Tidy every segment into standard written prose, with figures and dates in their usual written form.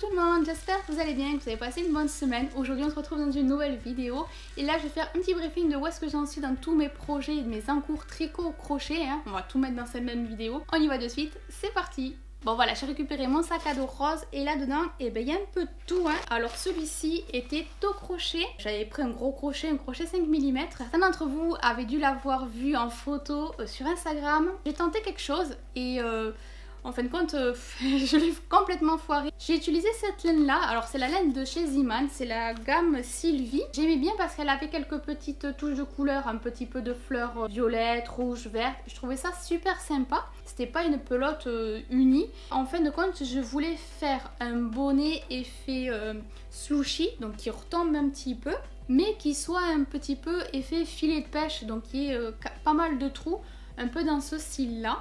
Bonjour tout le monde, j'espère que vous allez bien, que vous avez passé une bonne semaine. Aujourd'hui on se retrouve dans une nouvelle vidéo et là je vais faire un petit briefing de où est-ce que j'en suis dans tous mes projets, mes encours tricot crochet. On va tout mettre dans cette même vidéo. On y va de suite, c'est parti. Bon voilà, j'ai récupéré mon sac à dos rose et là-dedans, il y a un peu de tout. Alors celui-ci était au crochet. J'avais pris un gros crochet, un crochet 5 mm. Certains d'entre vous avaient dû l'avoir vu en photo sur Instagram. J'ai tenté quelque chose et en fin de compte, je l'ai complètement foiré. J'ai utilisé cette laine là, alors c'est la laine de chez Ziman, c'est la gamme Sylvie. J'aimais bien parce qu'elle avait quelques petites touches de couleur, un petit peu de fleurs violettes, rouges, vertes. Je trouvais ça super sympa. C'était pas une pelote unie. En fin de compte, je voulais faire un bonnet effet slouchy, donc qui retombe un petit peu, mais qui soit un petit peu effet filet de pêche, donc qui ait pas mal de trous, un peu dans ce style là.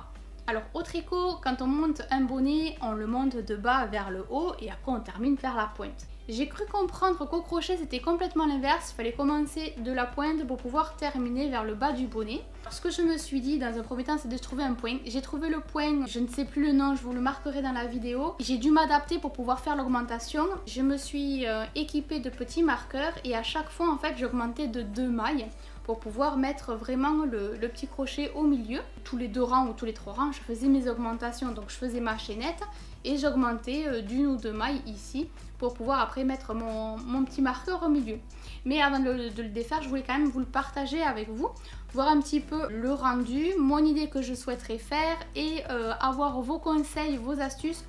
Alors au tricot, quand on monte un bonnet, on le monte de bas vers le haut et après on termine vers la pointe. J'ai cru comprendre qu'au crochet c'était complètement l'inverse, il fallait commencer de la pointe pour pouvoir terminer vers le bas du bonnet. Alors, ce que je me suis dit dans un premier temps c'est de trouver un point. J'ai trouvé le point, je ne sais plus le nom, je vous le marquerai dans la vidéo. J'ai dû m'adapter pour pouvoir faire l'augmentation. Je me suis équipée de petits marqueurs et à chaque fois en fait j'augmentais de 2 mailles pour pouvoir mettre vraiment le petit crochet au milieu. Tous les 2 rangs ou tous les 3 rangs, je faisais mes augmentations, donc je faisais ma chaînette et j'augmentais d'1 ou 2 mailles ici pour pouvoir après mettre mon petit marqueur au milieu. Mais avant de le défaire, je voulais quand même vous le partager avec vous, voir un petit peu le rendu, mon idée que je souhaiterais faire et avoir vos conseils, vos astuces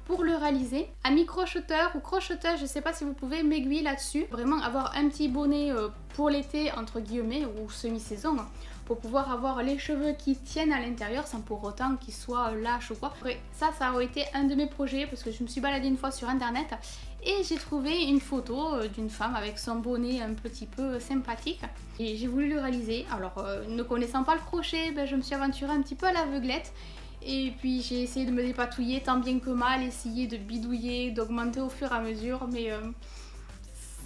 pour le réaliser. Amis crocheteurs ou crocheteurs, je sais pas si vous pouvez m'aiguiller là-dessus. Vraiment avoir un petit bonnet pour l'été entre guillemets ou semi-saison pour pouvoir avoir les cheveux qui tiennent à l'intérieur sans pour autant qu'ils soient lâches ou quoi. Ouais, ça aurait été un de mes projets parce que je me suis baladée une fois sur internet et j'ai trouvé une photo d'une femme avec son bonnet un petit peu sympathique et j'ai voulu le réaliser. Alors ne connaissant pas le crochet, je me suis aventurée un petit peu à l'aveuglette. Et puis j'ai essayé de me dépatouiller tant bien que mal, essayer de bidouiller, d'augmenter au fur et à mesure, mais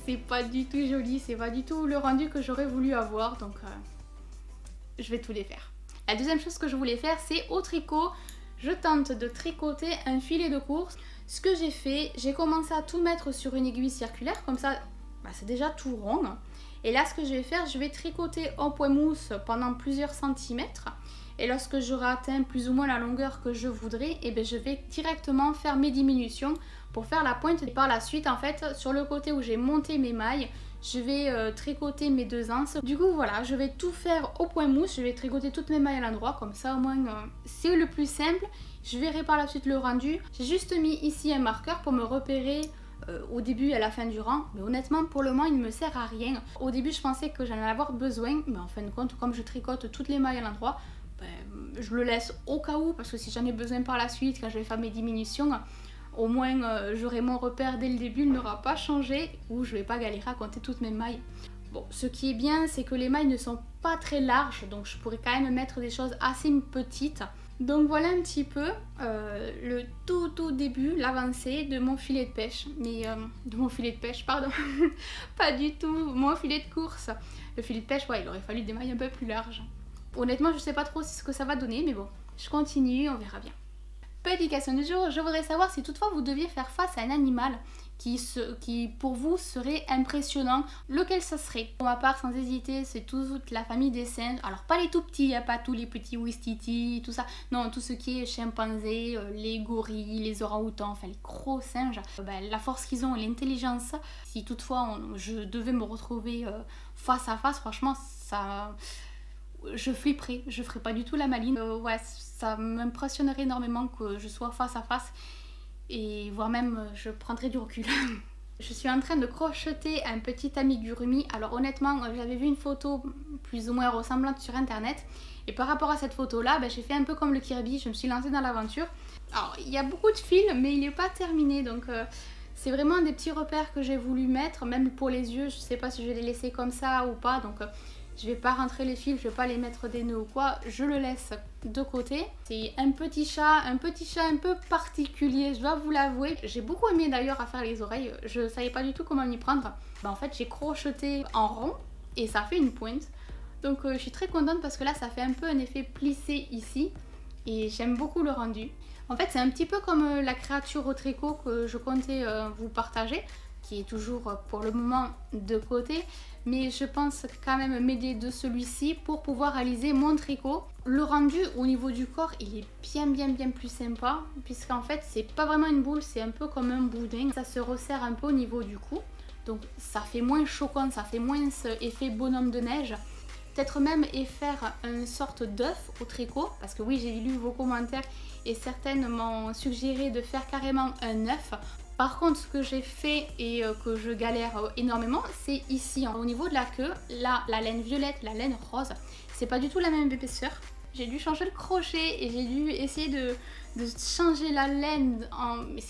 c'est pas du tout joli, c'est pas du tout le rendu que j'aurais voulu avoir, donc je vais tout les faire. La deuxième chose que je voulais faire, c'est au tricot, je tente de tricoter un filet de course. Ce que j'ai fait, j'ai commencé à tout mettre sur une aiguille circulaire, comme ça c'est déjà tout rond. Et là ce que je vais faire, je vais tricoter en point mousse pendant plusieurs centimètres. Et lorsque j'aurai atteint plus ou moins la longueur que je voudrais, je vais directement faire mes diminutions pour faire la pointe. Et par la suite, en fait, sur le côté où j'ai monté mes mailles, je vais tricoter mes 2 anses. Du coup, voilà, je vais tout faire au point mousse. Je vais tricoter toutes mes mailles à l'endroit, comme ça au moins c'est le plus simple. Je verrai par la suite le rendu. J'ai juste mis ici un marqueur pour me repérer au début et à la fin du rang, mais honnêtement pour le moment il ne me sert à rien. Au début je pensais que j'en allais avoir besoin, mais en fin de compte comme je tricote toutes les mailles à l'endroit, je le laisse au cas où, parce que si j'en ai besoin par la suite, quand je vais faire mes diminutions, au moins j'aurai mon repère dès le début, il n'aura pas changé, ou je vais pas galérer à compter toutes mes mailles. Bon, ce qui est bien, c'est que les mailles ne sont pas très larges, donc je pourrais quand même mettre des choses assez petites. Donc voilà un petit peu le tout début, l'avancée de mon filet de pêche. Mais de mon filet de pêche, pardon, pas du tout, mon filet de course. Le filet de pêche, il aurait fallu des mailles un peu plus larges. Honnêtement, je sais pas trop ce que ça va donner, mais bon, je continue, on verra bien. Petite question du jour, je voudrais savoir si toutefois vous deviez faire face à un animal qui pour vous serait impressionnant, lequel ça serait? Pour ma part, sans hésiter, c'est toute la famille des singes. Alors pas les tout petits, pas tous les petits ouistiti, tout ça. Non, tout ce qui est chimpanzés, les gorilles, les orang-outans, enfin les gros singes. La force qu'ils ont et l'intelligence, si toutefois je devais me retrouver face à face, franchement, ça... je flipperais, je ferais pas du tout la maline. Ça m'impressionnerait énormément que je sois face à face et voire même je prendrais du recul. Je suis en train de crocheter un petit amigurumi. Alors honnêtement, j'avais vu une photo plus ou moins ressemblante sur internet et par rapport à cette photo là, j'ai fait un peu comme le Kirby, je me suis lancée dans l'aventure. Alors il y a beaucoup de fils mais il n'est pas terminé, donc c'est vraiment des petits repères que j'ai voulu mettre, même pour les yeux, je sais pas si je vais les laisser comme ça ou pas, donc je vais pas rentrer les fils, je vais pas les mettre des nœuds ou quoi, je le laisse de côté. C'est un petit chat un peu particulier, je dois vous l'avouer. J'ai beaucoup aimé d'ailleurs à faire les oreilles, je savais pas du tout comment m'y prendre. En fait j'ai crocheté en rond et ça fait une pointe. Donc je suis très contente parce que là ça fait un peu un effet plissé ici et j'aime beaucoup le rendu. En fait, c'est un petit peu comme la créature au tricot que je comptais vous partager, qui est toujours pour le moment de côté, mais je pense quand même m'aider de celui-ci pour pouvoir réaliser mon tricot. Le rendu au niveau du corps, il est bien plus sympa, puisqu'en fait c'est pas vraiment une boule, c'est un peu comme un boudin, ça se resserre un peu au niveau du cou, donc ça fait moins choquant, ça fait moins effet bonhomme de neige. Peut-être même et faire une sorte d'œuf au tricot, parce que oui, j'ai lu vos commentaires et certaines m'ont suggéré de faire carrément un œuf. Par contre, ce que j'ai fait et que je galère énormément, c'est ici, au niveau de la queue. Là, la laine violette, la laine rose, c'est pas du tout la même épaisseur. J'ai dû changer le crochet et j'ai dû essayer de changer la laine. Mais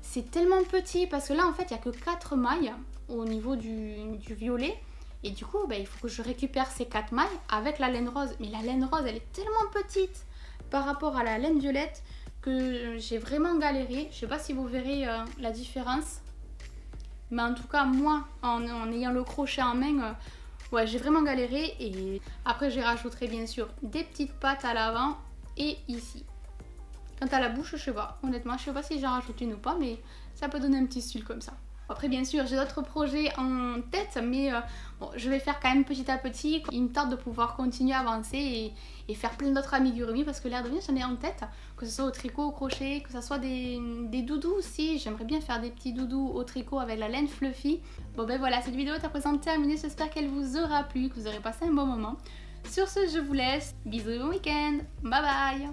c'est tellement petit, parce que là, en fait, il n'y a que 4 mailles au niveau du violet. Et du coup, il faut que je récupère ces 4 mailles avec la laine rose. Mais la laine rose, elle est tellement petite par rapport à la laine violette que j'ai vraiment galéré. Je sais pas si vous verrez la différence. Mais en tout cas, moi, en ayant le crochet en main, ouais, j'ai vraiment galéré. Et après, j'y rajouterai bien sûr des petites pattes à l'avant et ici. Quant à la bouche, je sais pas. Honnêtement, je sais pas si j'en rajoute une ou pas, mais ça peut donner un petit style comme ça. Après, bien sûr, j'ai d'autres projets en tête, mais bon, je vais faire quand même petit à petit. Il me tarde de pouvoir continuer à avancer et faire plein d'autres amigurumis, parce que l'air de rien, j'en ai en tête, que ce soit au tricot, au crochet, que ce soit des doudous aussi. J'aimerais bien faire des petits doudous au tricot avec la laine fluffy. Bon ben voilà, cette vidéo est à présent terminée. J'espère qu'elle vous aura plu, que vous aurez passé un bon moment. Sur ce, je vous laisse. Bisous et bon week-end. Bye bye.